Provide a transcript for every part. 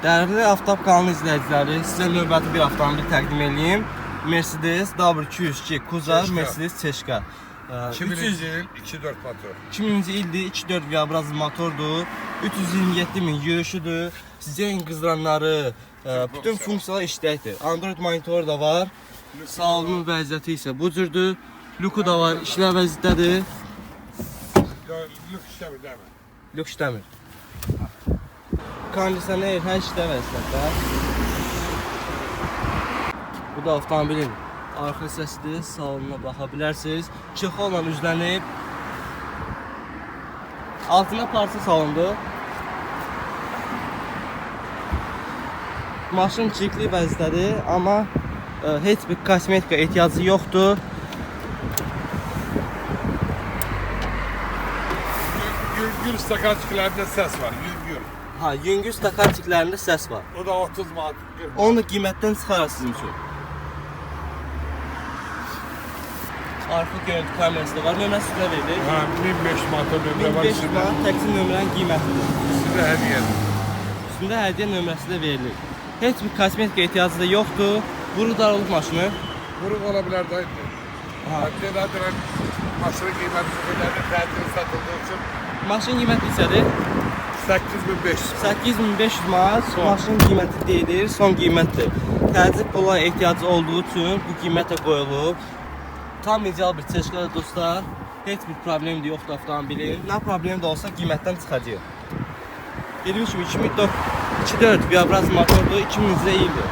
Dəyərli Avtop kanalı izləyiciləri, sizə növbəti bir avtomobil təqdim edeyim. Mercedes W202 Kuza, Mercedes Çeşka. 2000-ci il 2.4 motor. 2000-ci ildir, 2.4 V motordur. 327 min yürüyüşüdür. Sizin qızdıranları, bütün funksiyalar işləkdir. Android monitoru da var. Salonun vəziyyəti isə bu cürdür. Luku da var, işlə vəziyyətdədir. Lük işləmir, değil mi? Luk işləmir. Kondisioner hər işlə vəziyyətdə. Bu da avtomobilin arxa hissəsidir. Salonuna baxa bilərsiniz. Çexolla üzlənib. Altına parça salındı. Maşın çirkli vəziyyətdədir, amma heç bir kosmetika ehtiyacı yoxdur. Yüngül stakançiklərində səs var, yüngül. Ha, yüngül stakançiklərində səs var. O da 30 manat. Onu da qiymətdən çıxaraq sizin üçün. Arxa görüntü kamerası da var. Nömrə sizə verilir. Ha, 1500 manat nömrə var 1500 manat təkcə nömrənin qiymətidir. Sizə hədiyədir. Üstündə hədiyyə nömrəsi də verilir. Heç bir kosmetika ehtiyacı da yoxdur. Vuru daralıq maşını. Vuruq ola bilər də. Nədir, maşının qiyməti bu qədərdir, tədbir satıldığı üçün. Maşın qiyməti isədir. 8500. 8500 manat maşının qiyməti deyilir, son qiymətdir. Təzyiq pula ehtiyacı olduğu üçün bu qiymətə qoyulub. Tam ideal bir Çeşkadır dostlar. Heç bir problem də yoxdur avtomobilin. Nə problem də olsa qiymətdən çıxacaq. Dediyim kimi 2.4 V motordur, 2000-ci ildir.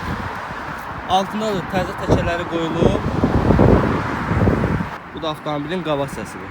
Altında da təzə təkərləri qoyulub. Bu da avtomobilin qabaq səsidir.